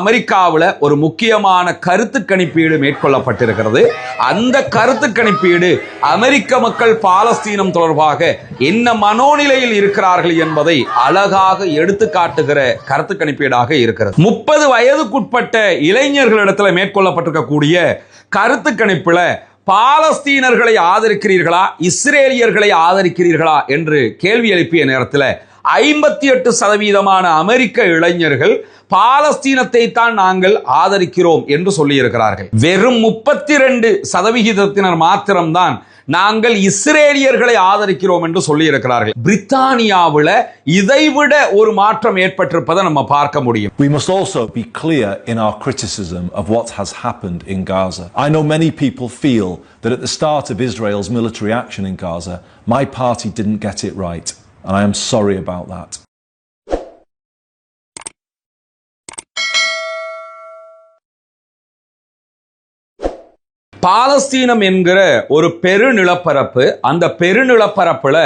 அமெரிக்காவில் ஒரு முக்கியமான கருத்து கணிப்பீடு மேற்கொள்ளப்பட்டிருக்கிறது. அந்த கருத்து கணிப்பீடு அமெரிக்க மக்கள் பாலஸ்தீனம் தொடர்பாக என்ன மனோநிலையில் இருக்கிறார்கள் என்பதை அழகாக எடுத்து காட்டுகிற கருத்து கணிப்பீடாக இருக்கிறது. 30 வயதுக்குட்பட்ட இளைஞர்களிடத்தில் மேற்கொள்ளப்பட்டிருக்கக்கூடிய கருத்து கணிப்புல பாலஸ்தீனர்களை ஆதரிக்கிறீர்களா, இஸ்ரேலியர்களை ஆதரிக்கிறீர்களா என்று கேள்வி எழுப்பிய நேரத்தில் 58% அமெரிக்க இளைஞர்கள் பாலஸ்தீனத்தை தான் நாங்கள் ஆதரிக்கிறோம் என்று சொல்லியிருக்கிறார்கள். வெறும் 32% மாத்திரம்தான் நாங்கள் இஸ்ரேலியர்களை ஆதரிக்கிறோம் என்று சொல்லியிருக்கிறார்கள். பிரித்தானியாவில் இதைவிட ஒரு மாற்றம் ஏற்பட்டிருப்பதை நம்ம பார்க்க முடியும். We must also be clear in our criticism of what has happened in Gaza. I know many people feel that at the start of Israel's military action in Gaza, my party didn't get it right, and I am sorry about that. பாலஸ்தீனம் என்கிற ஒரு பெருநிலப்பரப்பு, அந்த பெருநிலப்பரப்புல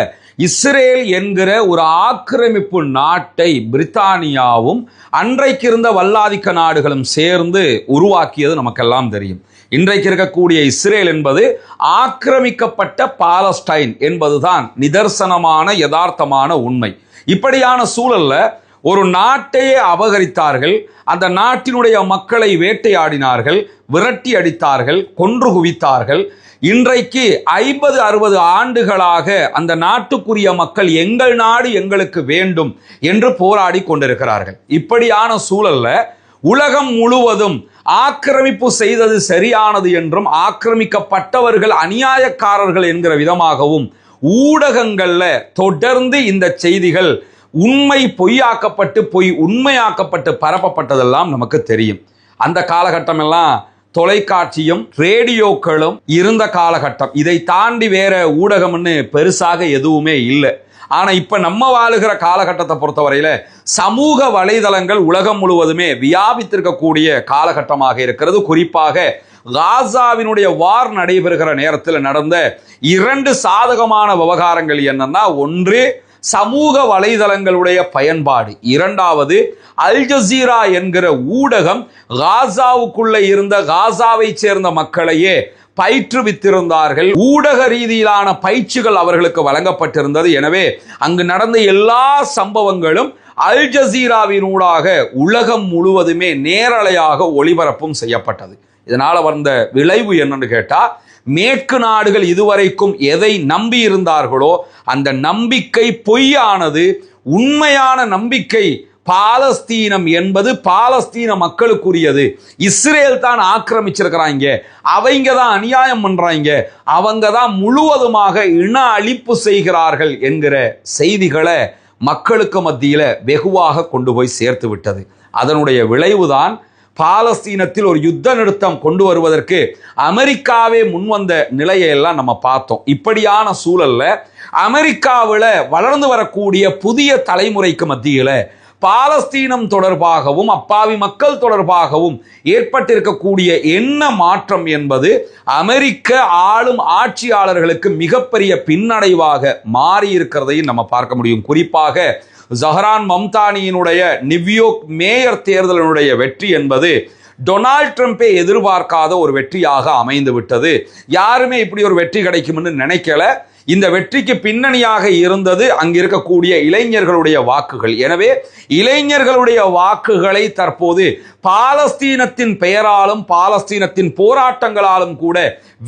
Israel என்கிற ஒரு ஆக்கிரமிப்பு நாட்டை பிரித்தானியாவும் அன்றைக்கு இருந்த வல்லாதிக்க நாடுகளும் சேர்ந்து உருவாக்கியது நமக்கெல்லாம் தெரியும். இன்றைக்கு இருக்கக்கூடிய இஸ்ரேல் என்பது ஆக்கிரமிக்கப்பட்ட பாலஸ்டைன் என்பதுதான் நிதர்சனமான யதார்த்தமான உண்மை. இப்படியான சூழல்ல ஒரு நாட்டையே அபகரித்தார்கள், அந்த நாட்டினுடைய மக்களை வேட்டையாடினார்கள், விரட்டி அடித்தார்கள், கொன்று குவித்தார்கள். இன்றைக்கு 50-60 ஆண்டுகளாக அந்த நாட்டுக்குரிய மக்கள் எங்கள் நாடு எங்களுக்கு வேண்டும் என்று போராடி கொண்டிருக்கிறார்கள். இப்படியான சூழல்ல உலகம் முழுவதும் ஆக்கிரமிப்பு செய்தது சரியானது என்றும் ஆக்கிரமிக்கப்பட்டவர்கள் அநியாயக்காரர்கள் என்கிற விதமாகவும் ஊடகங்கள்ல தொடர்ந்து இந்த செய்திகள் உண்மை பொய்யாக்கப்பட்டு பொய் உண்மையாக்கப்பட்டு பரப்பப்பட்டதெல்லாம் நமக்கு தெரியும். அந்த காலகட்டம் எல்லாம் தொலைக்காட்சியும் ரேடியோக்களும் இருந்த காலகட்டம். இதை தாண்டி வேற ஊடகம்னு பெருசாக எதுவுமே இல்லை. ஆனா இப்ப நம்ம வாழுகிற காலகட்டத்தை பொறுத்தவரையில சமூக வலைதளங்கள் உலகம் முழுவதுமே வியாபித்திருக்கக்கூடிய காலகட்டமாக இருக்கிறது. குறிப்பாக காசாவினுடைய வார் நடைபெறுகிற நேரத்தில் நடந்த 2 சாதகமான விவகாரங்கள் என்னன்னா, ஒன்று சமூக வலைதளங்களுடைய பயன்பாடு, இரண்டாவது அல் ஜசீரா என்கிற ஊடகம் காசாவுக்குள்ள இருந்த காசாவை சேர்ந்த மக்களையே பயிற்றுவித்திருந்தார்கள். ஊடக ரீதியிலான பயிற்சிகள் அவர்களுக்கு வழங்கப்பட்டிருந்தது. எனவே அங்கு நடந்த எல்லா சம்பவங்களும் அல் ஜசீராவினூடாக உலகம் முழுவதுமே நேரலையாக ஒளிபரப்பும் செய்யப்பட்டது. இதனால வந்த விளைவு என்னன்னு கேட்டா, மேற்கு நாடுகள் இதுவரைக்கும் எதை நம்பி இருந்தார்களோ அந்த நம்பிக்கை பொய்யானது. உண்மையான நம்பிக்கை பாலஸ்தீனம் என்பது பாலஸ்தீன மக்களுக்குரியது. இஸ்ரேல் தான் ஆக்கிரமிச்சிருக்கிறாங்க, அவங்க தான் அநியாயம் பண்றாங்க, அவங்க தான் முழுவதுமாக இன அழிப்பு செய்கிறார்கள் என்கிற செய்திகளை மக்களுக்கு மத்தியில வெகுவாக கொண்டு போய் சேர்த்து விட்டது. அதனுடைய விளைவுதான் பாலஸ்தீனத்தில் ஒரு யுத்த நிறுத்தம் கொண்டு வருவதற்கு அமெரிக்காவே முன்வந்த நிலையெல்லாம் நம்ம பார்த்தோம். இப்படியான சூழல்ல அமெரிக்காவில் வளர்ந்து வரக்கூடிய புதிய தலைமுறைக்கு மத்தியில பாலஸ்தீனம் தொடர்பாகவும் அப்பாவி மக்கள் தொடர்பாகவும் ஏற்பட்டிருக்கக்கூடிய என்ன மாற்றம் என்பது அமெரிக்க ஆளும் ஆட்சியாளர்களுக்கு மிகப்பெரிய பின்னடைவாக மாறி இருக்கிறதையும் நம்ம பார்க்க முடியும். குறிப்பாக ஜஹரான் மம்தானியினுடைய நியூயார்க் மேயர் தேர்தலினுடைய வெற்றி என்பது டொனால்ட் ட்ரம்பே எதிர்பார்க்காத ஒரு வெற்றியாக அமைந்து விட்டது. யாருமே இப்படி ஒரு வெற்றி கிடைக்கும்னு நினைக்கல. இந்த வெற்றிக்கு பின்னணியாக இருந்தது அங்கு இருக்கக்கூடிய இளைஞர்களுடைய வாக்குகள். எனவே இளைஞர்களுடைய வாக்குகளை தற்போது பாலஸ்தீனத்தின் பெயராலும் பாலஸ்தீனத்தின் போராட்டங்களாலும் கூட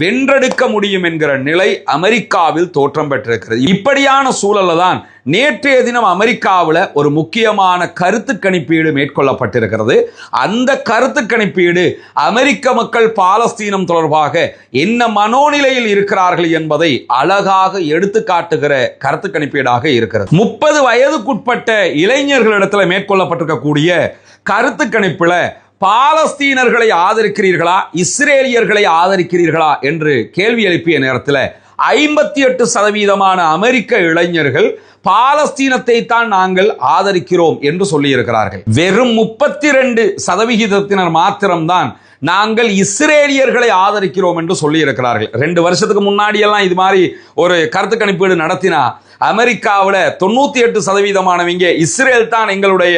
வென்றெடுக்க முடியும் என்கிற நிலை அமெரிக்காவில் தோற்றம் பெற்றிருக்கிறது. இப்படியான சூழல்ல தான் நேற்றைய தினம் அமெரிக்காவில் ஒரு முக்கியமான கருத்து கணிப்பீடு மேற்கொள்ளப்பட்டிருக்கிறது. அந்த கருத்து கணிப்பீடு அமெரிக்க மக்கள் பாலஸ்தீனம் தொடர்பாக என்ன மனோநிலையில் இருக்கிறார்கள் என்பதை அழகாக எடுத்து காட்டுகிற கருத்து கணிப்பீடாக இருக்கிறது. 30 வயதுக்குட்பட்ட இளைஞர்களிடத்தில் மேற்கொள்ளப்பட்டிருக்கக்கூடிய கருத்து கணிப்புல பாலஸ்தீனர்களை ஆதரிக்கிறீர்களா, இஸ்ரேலியர்களை ஆதரிக்கிறீர்களா என்று கேள்வி எழுப்பிய நேரத்தில் 58% அமெரிக்க இளைஞர்கள் பாலஸ்தீனத்தை தான் நாங்கள் ஆதரிக்கிறோம் என்று சொல்லியிருக்கிறார்கள். வெறும் 32% மாத்திரம்தான் நாங்கள் இஸ்ரேலியர்களை ஆதரிக்கிறோம் என்று சொல்லி இருக்கிறார்கள். 2 வருஷத்துக்கு முன்னாடி எல்லாம் இது மாதிரி ஒரு கருத்து கணிப்பீடு நடத்தினா அமெரிக்காவில் 98% இஸ்ரேல் தான் எங்களுடைய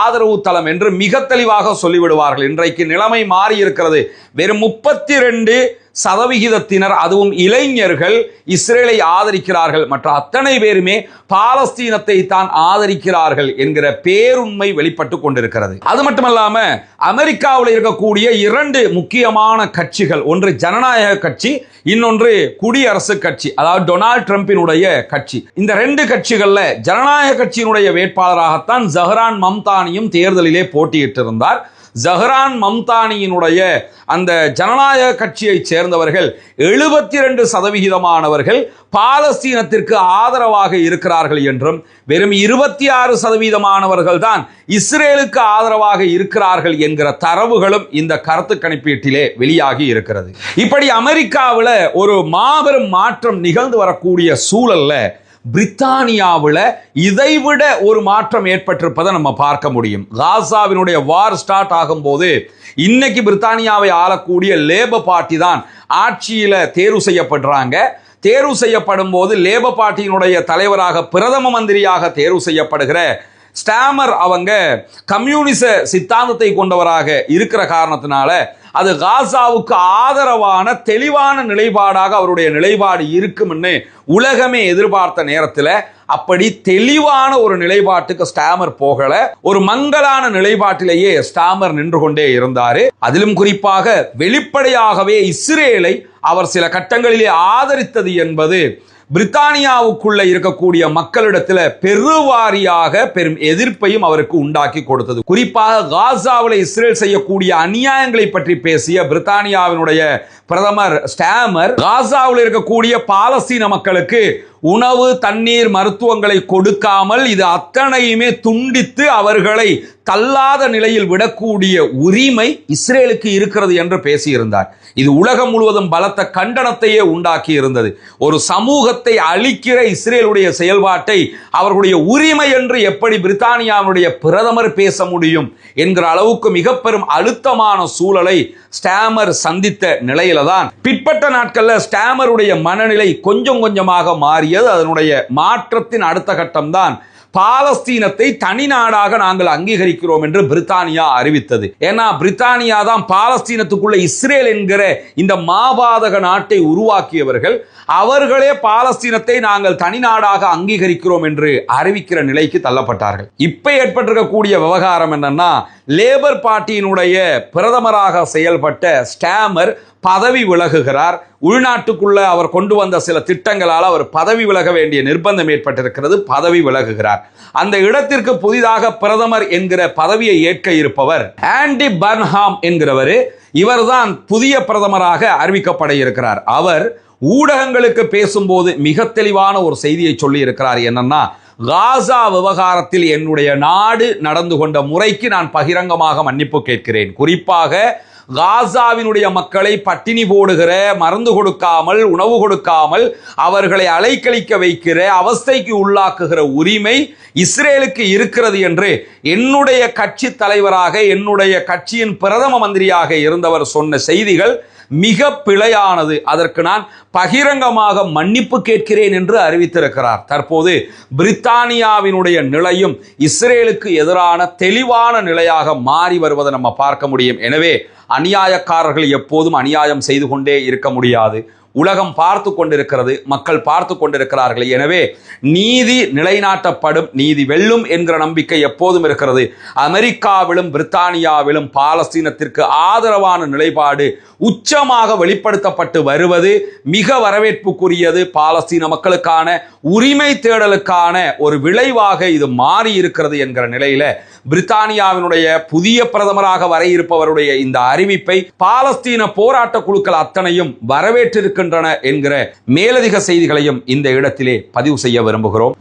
ஆதரவு தளம் என்று மிக தெளிவாக சொல்லிவிடுவார்கள். இன்றைக்கு நிலைமை மாறி இருக்கிறது. வெறும் 32% அதுவும் இளைஞர்கள் இஸ்ரேலை ஆதரிக்கிறார்கள். மற்ற அத்தனை பேருமே பாலஸ்தீனத்தை தான் ஆதரிக்கிறார்கள் என்கிற பேருண்மை வெளிப்பட்டு கொண்டிருக்கிறது. அது மட்டுமல்லாம அமெரிக்காவில் இருக்கக்கூடிய 2 முக்கியமான கட்சிகள், ஒன்று ஜனநாயக கட்சி, இன்னொன்று குடியரசு கட்சி, அதாவது டொனால்ட் ட்ரம்பினுடைய கட்சி. இந்த 2 கட்சிகள்ல ஜனநாயக கட்சியினுடைய வேட்பாளராகத்தான் ஜஹ்ரான் மம்தானியும் தேர்தலிலே போட்டியிட்டிருந்தார். ஜஹ்ரான் மம்தானியினுடைய அந்த ஜனநாயக கட்சியை சேர்ந்தவர்கள் 72% பாலஸ்தீனத்திற்கு ஆதரவாக இருக்கிறார்கள் என்றும் வெறும் 26% தான் இஸ்ரேலுக்கு ஆதரவாக இருக்கிறார்கள் என்கிற தரவுகளும் இந்த கருத்து கணிப்பீட்டிலே வெளியாகி இருக்கிறது. இப்படி அமெரிக்காவில் ஒரு மாபெரும் மாற்றம் நிகழ்ந்து வரக்கூடிய சூழல்ல பிரித்தானியாவில் இதைவிட ஒரு மாற்றம் ஏற்பட்டிருப்பதை நம்ம பார்க்க முடியும். காசாவினுடைய வார் ஸ்டார்ட் ஆகும்போது இன்னைக்கு பிரித்தானியாவை ஆளக்கூடிய லேபர் பார்ட்டி தான் ஆட்சியில தேர்வு செய்யப்படுறாங்க. தேர்வு செய்யப்படும் போது லேபர் பார்ட்டியினுடைய தலைவராக, பிரதம மந்திரியாக தேர்வு செய்யப்படுகிற ஸ்டாமர் அவங்க கம்யூனிச சித்தாந்தத்தை கொண்டவராக இருக்கிற காரணத்தினால அது காசாவுக்கு ஆதரவான தெளிவான நிலைப்பாடாக அவருடைய நிலைப்பாடு இருக்கும்னு உலகமே எதிர்பார்த்த நேரத்தில் அப்படி தெளிவான ஒரு நிலைப்பாட்டுக்கு ஸ்டாமர் போகல. ஒரு மங்கலான நிலைப்பாட்டிலேயே ஸ்டாமர் நின்று கொண்டே இருந்தாரு. அதிலும் குறிப்பாக வெளிப்படையாகவே இஸ்ரேலை அவர் சில கட்டங்களிலே ஆதரித்தது என்பது பிரித்தானியாவுக்குள்ள இருக்கக்கூடிய மக்களிடத்தில் பெருவாரியாக பெரும் எதிர்ப்பையும் அவருக்கு உண்டாக்கி கொடுத்தது. குறிப்பாக காசாவில் இஸ்ரேல் செய்யக்கூடிய அநியாயங்களை பற்றி பேசிய பிரித்தானியாவினுடைய பிரதமர் ஸ்டாமர் காசாவில் இருக்கக்கூடிய பாலஸ்தீன மக்களுக்கு உணவு, தண்ணீர், மருத்துவங்களை கொடுக்காமல் இது அத்தனையுமே துண்டித்து அவர்களை தள்ளாத நிலையில் விடக்கூடிய உரிமை இஸ்ரேலுக்கு இருக்கிறது என்று பேசியிருந்தார். இது உலகம் முழுவதும் பலத்த கண்டனத்தையே உண்டாக்கி இருந்தது. ஒரு சமூகத்தை அழிக்கிற இஸ்ரேலுடைய செயல்பாட்டை அவர்களுடைய உரிமை என்று எப்படி பிரித்தானியாவுடைய பிரதமர் பேச முடியும் என்கிற அளவுக்கு மிக பெரும் அழுத்தமான சூழலை ஸ்டாமர் சந்தித்த நிலையில தான் பிற்பட்ட நாட்கள்ல ஸ்டாமருடைய மனநிலை கொஞ்சம் கொஞ்சமாக மாறியது. அதனுடைய மாற்றத்தின் அடுத்த கட்டம் தான் பாலஸ்தீனத்தை தனி நாடாக நாங்கள் அங்கீகரிக்கிறோம் என்று பிரித்தானியா அறிவித்தது. ஏன்னா பிரித்தானியா தான் பாலஸ்தீனத்துக்குள்ள இஸ்ரேல் என்கிற இந்த மாபாதக நாட்டை உருவாக்கியவர்கள். அவர்களே பாலஸ்தீனத்தை நாங்கள் தனி நாடாக அங்கீகரிக்கிறோம் என்று அறிவிக்கிற நிலைக்கு தள்ளப்பட்டார்கள். இப்ப ஏற்பட்டிருக்கக்கூடிய விவகாரம் என்னன்னா, லேபர் பார்ட்டியினுடைய பிரதமராக செயல்பட்ட ஸ்டாமர் பதவி விலகுகிறார். உள்நாட்டுக்குள்ள அவர் கொண்டு வந்த சில திட்டங்களால் அவர் பதவி விலக வேண்டிய நிர்பந்தம் ஏற்பட்டிருக்கிறது. பதவி விலகுகிறார். அந்த இடத்திற்கு புதிதாக பிரதமர் என்கிற பதவியை ஏற்க இருப்பவர் ஆண்டி பர்ன்ஹாம் என்கிறவர். இவர்தான் புதிய பிரதமராக அறிவிக்கப்பட இருக்கிறார். அவர் ஊடகங்களுக்கு பேசும்போது மிக தெளிவான ஒரு செய்தியை சொல்லி இருக்கிறார். என்னன்னா, காசா விவகாரத்தில் என்னுடைய நாடு நடந்து கொண்ட முறைக்கு நான் பகிரங்கமாக மன்னிப்பு கேட்கிறேன். குறிப்பாக காசாவினுடைய மக்களை பட்டினி போடுகிற, மருந்து கொடுக்காமல், உணவு கொடுக்காமல் அவர்களை அலைக்கழிக்க வைக்கிற, அவஸ்தைக்கு உள்ளாக்குகிற உரிமை இஸ்ரேலுக்கு இருக்கிறது என்று என்னுடைய கட்சி தலைவராக, என்னுடைய கட்சியின் பிரதம மந்திரியாக இருந்தவர் சொன்ன செய்திகள் மிக பிழையானது. அதற்கு நான் பகிரங்கமாக மன்னிப்பு கேட்கிறேன் என்று அறிவித்திருக்கிறார். தற்போது பிரித்தானியாவினுடைய நிலையும் இஸ்ரேலுக்கு எதிரான தெளிவான நிலையாக மாறி வருவதை நம்ம பார்க்க முடியும். எனவே அநியாயக்காரர்கள் எப்போதும் அநியாயம் செய்து கொண்டே இருக்க முடியாது. உலகம் பார்த்து கொண்டிருக்கிறது, மக்கள் பார்த்து கொண்டிருக்கிறார்கள். எனவே நீதி நிலைநாட்டப்படும், நீதி வெல்லும் என்கிற நம்பிக்கை எப்போதும் இருக்கிறது. அமெரிக்காவிலும் பிரித்தானியாவிலும் பாலஸ்தீனத்திற்கு ஆதரவான நிலைப்பாடு உச்சமாக வெளிப்படுத்தப்பட்டு வருவது மிக வரவேற்புக்குரியது. பாலஸ்தீன மக்களுக்கான உரிமை தேடலுக்கான ஒரு விளைவாக இது மாறி இருக்கிறது என்கிற நிலையில பிரித்தானியாவினுடைய புதிய பிரதமராக வர இருப்பவருடைய இந்த அறிவிப்பை பாலஸ்தீன போராட்ட குழுக்கள் அத்தனையும் வரவேற்றிருக்கின்றன என்கிற மேலதிக செய்திகளையும் இந்த இடத்திலே பதிவு செய்ய விரும்புகிறோம்.